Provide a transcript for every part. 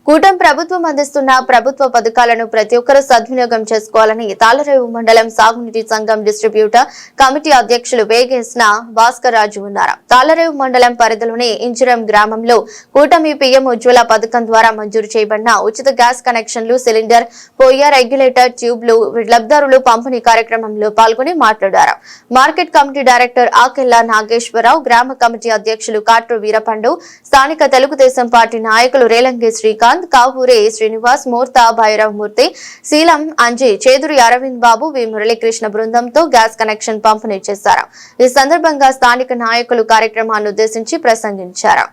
కూటమి ప్రభుత్వం అందిస్తున్న ప్రభుత్వ పథకాలను ప్రతి ఒక్కరూ సద్వినియోగం చేసుకోవాలని తాళ్లరేవు మండలం సాగునీటి సంఘం డిస్ట్రిబ్యూటర్ కమిటీ అధ్యక్షులు వేగేసిన భాస్కర్ రాజు అన్నారు. తాళ్లరేవు మండలం పరిధిలోని ఇంజరం గ్రామంలో కూటమి పీఎం ఉజ్వల పథకం ద్వారా మంజూరు చేయబడిన ఉచిత గ్యాస్ కనెక్షన్లు, సిలిండర్, పొయ్య, రెగ్యులేటర్, ట్యూబ్లు లబ్ధిదారులు పంపిణీ కార్యక్రమంలో పాల్గొని మాట్లాడారు. Market committee director Akella Nageswararao, గ్రామ కమిటీ అధ్యక్షులు కాట్రు వీరపండు, స్థానిక తెలుగుదేశం పార్టీ నాయకులు రేలంగి శ్రీకాంత్, కావూరే శ్రీనివాస్, మూర్త భైరవమూర్తి, శీలం అంజీ, చేదురి అరవింద్ బాబు, వి మురళీకృష్ణ బృందంతో గ్యాస్ కనెక్షన్ పంపిణీ చేశారు. ఈ సందర్భంగా స్థానిక నాయకులు కార్యక్రమాన్ని ఉద్దేశించి ప్రసంగించారు.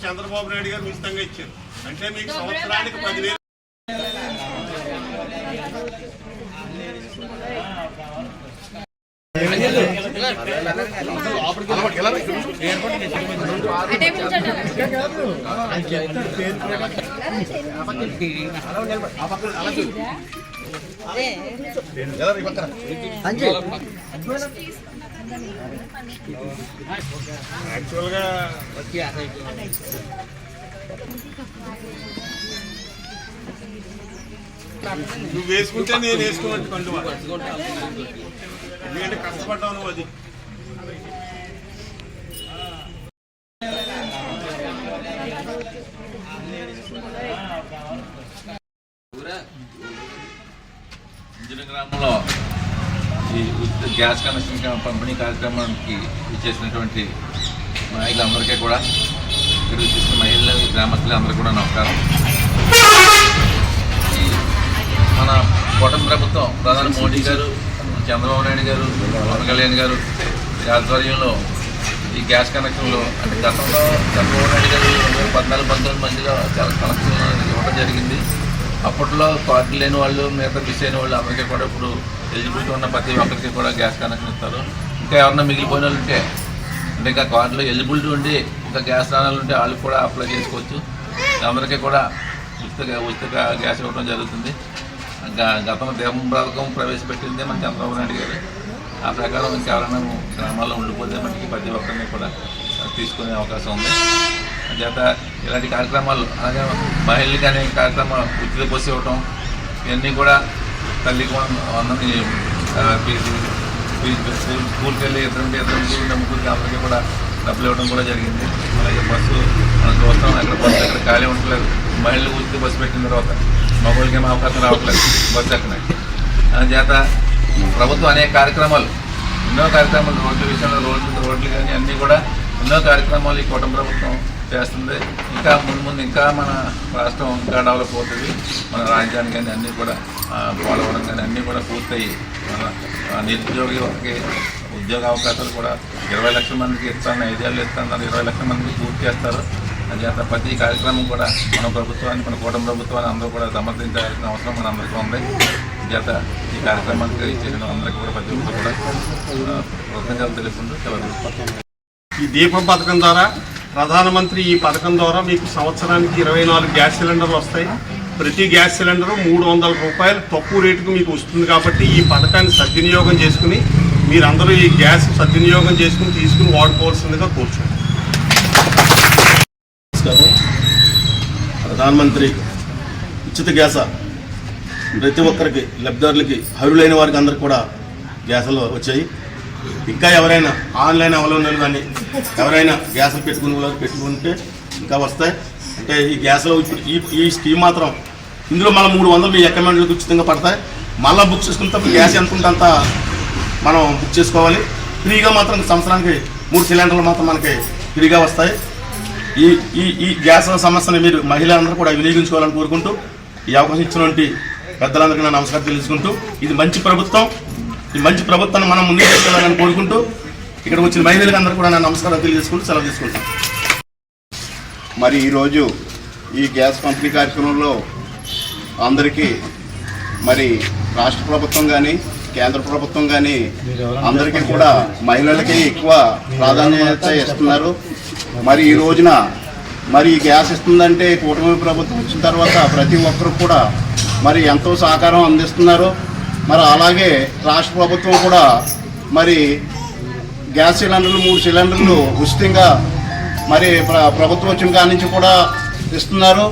చంద్రబాబు నాయుడు గారు ఉచితంగా ఇచ్చారు అంటే మీకు సంవత్సరానికి 10,000 యాక్చువల్గా నువ్వు వేసుకుంటే నేను వేసుకున్నట్టు కండువా, ఎందుకంటే కష్టపడ్డావు నువ్వు. అది ఇంజన గ్రామంలో ఈ గ్యాస్ కనెక్షన్ పంపిణీ కార్యక్రమానికి ఇచ్చేసినటువంటి నాయకులందరికీ కూడా, ఇక్కడ వచ్చేసిన మహిళలు, గ్రామస్తులు అందరికీ కూడా నమస్కారం. మన కూటమి ప్రభుత్వం, ప్రధాని మోడీ గారు, చంద్రబాబు నాయుడు గారు, పవన్ కళ్యాణ్ గారు ఆధ్వర్యంలో ఈ గ్యాస్ కనెక్షన్లో, అంటే గతంలో చంద్రబాబు నాయుడు గారు 2014-19 మధ్యలో చాలా కనెక్షన్ ఇవ్వడం జరిగింది. అప్పట్లో కార్డు లేని వాళ్ళు, మిగతా మిస్ అయిన వాళ్ళు అందరికీ కూడా ఇప్పుడు ఎలిజిబిలిటీ ఉన్న ప్రతి ఒక్కరికి కూడా గ్యాస్ కనెక్షన్ ఇస్తారు. ఇంకా ఎవరన్నా మిగిలిపోయిన వాళ్ళు ఉంటే, అంటే ఇంకా కార్డులో ఎలిజిబిలిటీ ఉండి ఇంకా గ్యాస్ రాణాలు ఉంటే వాళ్ళు కూడా అప్లై చేసుకోవచ్చు. అందరికీ కూడా ఉచిత గ్యాస్ ఇవ్వడం జరుగుతుంది. గతంలో దీపం పథకం ప్రవేశపెట్టిందే మన చంద్రబాబు నాయుడు గారు. ఆ ప్రకారం ఇంకెవరైనా గ్రామాల్లో ఉండిపోతే మనకి ప్రతి ఒక్కరిని కూడా తీసుకునే అవకాశం ఉంది. చేత ఇలాంటి కార్యక్రమాలు, అలాగే మహిళలకి అనేక కార్యక్రమాలు, ఉచిత బస్సు ఇవ్వటం, ఇవన్నీ కూడా తల్లికి వందని స్కూల్కి వెళ్ళి ఇద్దరు ముగ్గురికి అందరికీ కూడా డబ్బులు ఇవ్వడం కూడా జరిగింది. అలాగే బస్సు మనం చూస్తాం, అక్కడ బస్సు అక్కడ ఖాళీ ఉండట్లేదు. మహిళలు ఉచిత బస్సు పెట్టిన తర్వాత మగవాళ్ళకి ఏమో అవకాశం రావట్లేదు బస్సు ఎక్కడానికి. చేత ప్రభుత్వం అనేక కార్యక్రమాలు, ఎన్నో కార్యక్రమాలు, రోడ్ల విషయంలో రోడ్లు కానీ అన్నీ కూడా ఎన్నో కార్యక్రమాలు ఈ కూటమి ప్రభుత్వం చేస్తుంది. ఇంకా ముందు ఇంకా మన రాష్ట్రం ఇంకా డెవలప్ అవుతుంది. మన రాజధాని కానీ అన్నీ కూడా, పోలవరం కానీ అన్నీ కూడా పూర్తయి మన నిరుద్యోగి వాళ్ళకి ఉద్యోగ అవకాశాలు కూడా 20 లక్షల మందికి ఇస్తాను, 5 ఏళ్ళు ఇస్తాను, 20 లక్షల మందికి పూర్తి చేస్తారు. అంచేత ప్రతి కార్యక్రమం కూడా మన ప్రభుత్వాన్ని, మన కూటమి ప్రభుత్వాన్ని అందరూ కూడా సమర్థించాల్సిన అవసరం మన అందరికీ ఉంది. చేత ఈ కార్యక్రమానికి ఇచ్చేసిన అందరికీ కూడా ప్రతి ఒక్కరు కూడా కృతజ్ఞతలు తెలుపుకుంటూ సెలవు. ఈ దీపం పథకం ద్వారా, ప్రధానమంత్రి ఈ పథకం ద్వారా మీకు సంవత్సరానికి 24 గ్యాస్ సిలిండర్లు వస్తాయి. ప్రతి గ్యాస్ సిలిండరు 300 రూపాయలు తక్కువ రేటుకు మీకు వస్తుంది. కాబట్టి ఈ పథకాన్ని సద్వినియోగం చేసుకుని మీరందరూ ఈ గ్యాస్ సద్వినియోగం చేసుకుని తీసుకుని వాడుకోవాల్సిందిగా కోరుచున్నాను. ప్రధానమంత్రి ఉచిత గ్యాస ప్రతి ఒక్కరికి, లబ్ధిదారులకి, అర్హులైన వారికి అందరికి కూడా గ్యాసులు వచ్చాయి. ఇంకా ఎవరైనా ఆన్లైన్ అవలంబనలు కానీ ఎవరైనా గ్యాసులు పెట్టుకుంటే ఇంకా వస్తాయి. అంటే ఈ గ్యాస్లో ఇప్పుడు ఈ స్కీమ్ మాత్రం ఇందులో మళ్ళీ 300 మీ అకౌంట్లకు ఉచితంగా పడతాయి. మళ్ళీ బుక్ చేసుకున్నప్పుడు గ్యాస్ ఎంత ఉంటే అంత మనం బుక్ చేసుకోవాలి. ఫ్రీగా మాత్రం సంవత్సరానికి 3 సిలిండర్లు మాత్రం మనకి ఫ్రీగా వస్తాయి. ఈ గ్యాస్ సమస్యను మీరు మహిళలందరూ కూడా వినియోగించుకోవాలని కోరుకుంటూ, ఈ అవకాశం ఇచ్చినటువంటి పెద్దలందరికీ నా నమస్కారం తెలుసుకుంటూ, ఇది మంచి ప్రభుత్వం, ఈ మంచి ప్రభుత్వాన్ని మనం ముందుకు తీసుకెళ్ళాలని కోరుకుంటూ, ఇక్కడికి వచ్చిన మహిళలకు అందరూ కూడా నా నమస్కారం తెలియజేసుకుంటూ సెలవు తీసుకుంటాం. మరి ఈరోజు ఈ గ్యాస్ పంపిణీ కార్యక్రమంలో అందరికీ మరి రాష్ట్ర ప్రభుత్వం కానీ కేంద్ర ప్రభుత్వం కానీ అందరికీ కూడా మహిళలకి ఎక్కువ ప్రాధాన్యత ఇస్తున్నారు. మరి ఈ రోజున మరి ఈ గ్యాస్ ఇస్తుందంటే కూటమి ప్రభుత్వం వచ్చిన తర్వాత ప్రతి ఒక్కరు కూడా మరి ఎంతో సహకారం అందిస్తున్నారు. మరి అలాగే రాష్ట్ర ప్రభుత్వం కూడా మరి గ్యాస్ సిలిండర్లు 3 సిలిండర్లు ఉచితంగా మరి ప్రభుత్వం వచ్చిన కాడి నుంచి కూడా ఇస్తున్నారు.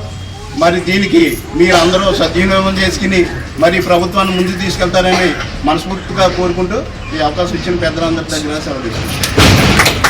మరి దీనికి మీరందరూ సద్వినియోగం చేసుకుని మరి ప్రభుత్వాన్ని ముందుకు తీసుకెళ్తారని మనస్ఫూర్తిగా కోరుకుంటూ ఈ అవకాశం ఇచ్చిన పెద్దలందరి దగ్గర సెలవు తీసుకుంటారు.